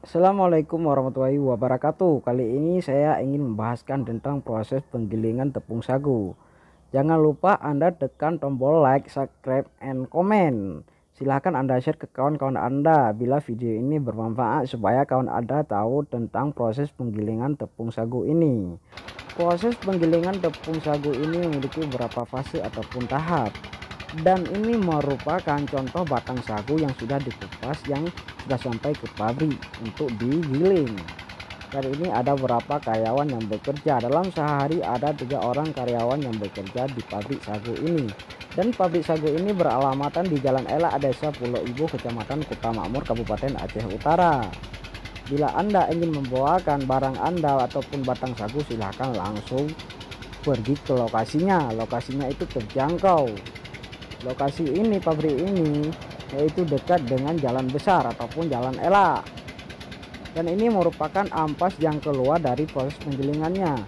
Assalamualaikum warahmatullahi wabarakatuh. Kali ini saya ingin membahaskan tentang proses penggilingan tepung sagu. Jangan lupa Anda tekan tombol like, subscribe, and comment. Silahkan Anda share ke kawan-kawan Anda bila video ini bermanfaat supaya kawan Anda tahu tentang proses penggilingan tepung sagu ini. Proses penggilingan tepung sagu ini memiliki beberapa fase ataupun tahap. Dan ini merupakan contoh batang sagu yang sudah dikupas yang sudah sampai ke pabrik untuk digiling. Dan ini ada beberapa karyawan yang bekerja. Dalam sehari ada 3 orang karyawan yang bekerja di pabrik sagu ini. Dan pabrik sagu ini beralamatan di Jalan Elak, Desa Pulau Ibu, Kecamatan Kota Makmur, Kabupaten Aceh Utara. Bila Anda ingin membawakan barang Anda ataupun batang sagu, silahkan langsung pergi ke lokasinya. Lokasinya itu terjangkau. Lokasi ini, pabrik ini, yaitu dekat dengan jalan besar ataupun jalan elak. Dan ini merupakan ampas yang keluar dari proses penggilingannya.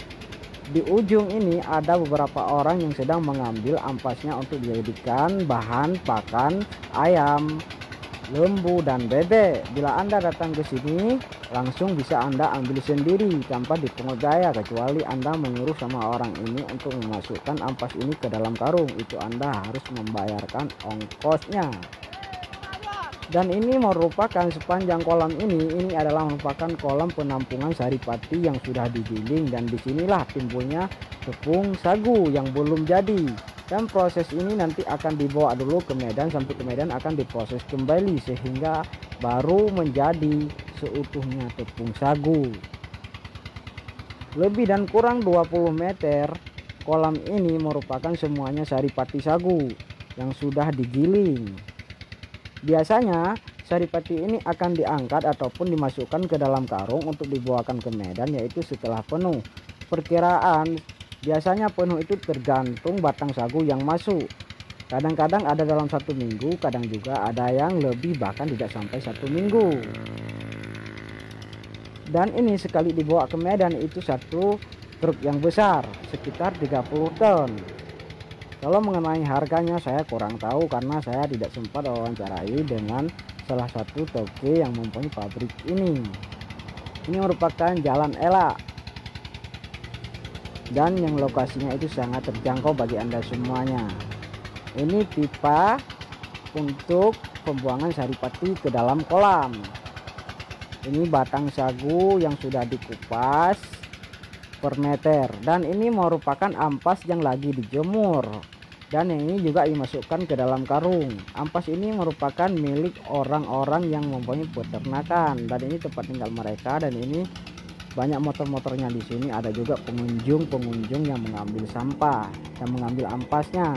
Di ujung ini ada beberapa orang yang sedang mengambil ampasnya untuk dijadikan bahan pakan ayam, lembu, dan bebek. Bila Anda datang ke sini, langsung bisa Anda ambil sendiri tanpa dipungut biaya, kecuali Anda menyuruh sama orang ini untuk memasukkan ampas ini ke dalam karung. Itu Anda harus membayarkan ongkosnya. Dan ini merupakan sepanjang kolam ini adalah merupakan kolam penampungan saripati yang sudah digiling, dan disinilah timbulnya tepung sagu yang belum jadi. Dan proses ini nanti akan dibawa dulu ke Medan, sampai ke Medan akan diproses kembali sehingga baru menjadi seutuhnya tepung sagu. Lebih dan kurang 20 meter kolam ini merupakan semuanya saripati sagu yang sudah digiling. Biasanya saripati ini akan diangkat ataupun dimasukkan ke dalam karung untuk dibawakan ke Medan, yaitu setelah penuh. Perkiraan biasanya penuh itu tergantung batang sagu yang masuk. Kadang-kadang ada dalam 1 minggu, kadang juga ada yang lebih, bahkan tidak sampai 1 minggu. Dan ini sekali dibawa ke Medan itu satu truk yang besar, sekitar 30 ton. Kalau mengenai harganya saya kurang tahu karena saya tidak sempat wawancarai dengan salah satu toke yang mempunyai pabrik ini. Ini merupakan jalan elak, dan yang lokasinya itu sangat terjangkau bagi Anda semuanya. Ini pipa untuk pembuangan saripati ke dalam kolam. Ini batang sagu yang sudah dikupas per meter, dan ini merupakan ampas yang lagi dijemur. Dan ini juga dimasukkan ke dalam karung. Ampas ini merupakan milik orang-orang yang mempunyai peternakan, dan ini tempat tinggal mereka. Dan ini banyak motor-motornya di sini. Ada juga pengunjung-pengunjung yang mengambil sampah dan mengambil ampasnya.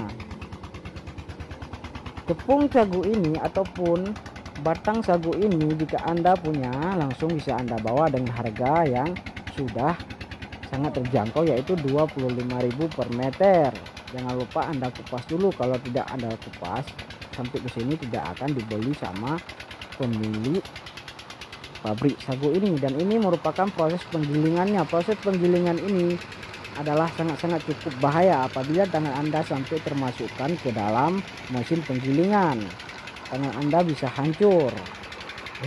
Tepung sagu ini ataupun batang sagu ini jika Anda punya, langsung bisa Anda bawa dengan harga yang sudah sangat terjangkau, yaitu 25.000 per meter. Jangan lupa Anda kupas dulu. Kalau tidak Anda kupas sampai ke sini, tidak akan dibeli sama pemilik pabrik sagu ini. Dan ini merupakan proses penggilingannya. Proses penggilingan ini adalah sangat-sangat cukup bahaya apabila tangan Anda sampai termasukkan ke dalam mesin penggilingan. Tangan Anda bisa hancur.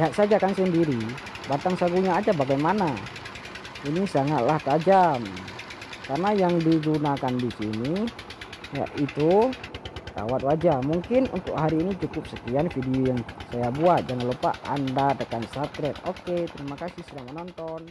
Lihat saja kan sendiri, batang sagunya aja bagaimana. Ini sangatlah tajam. Karena yang digunakan di sini yaitu kawat wajah. Mungkin untuk hari ini cukup sekian video yang saya buat. Jangan lupa Anda tekan subscribe. Oke, terima kasih sudah menonton.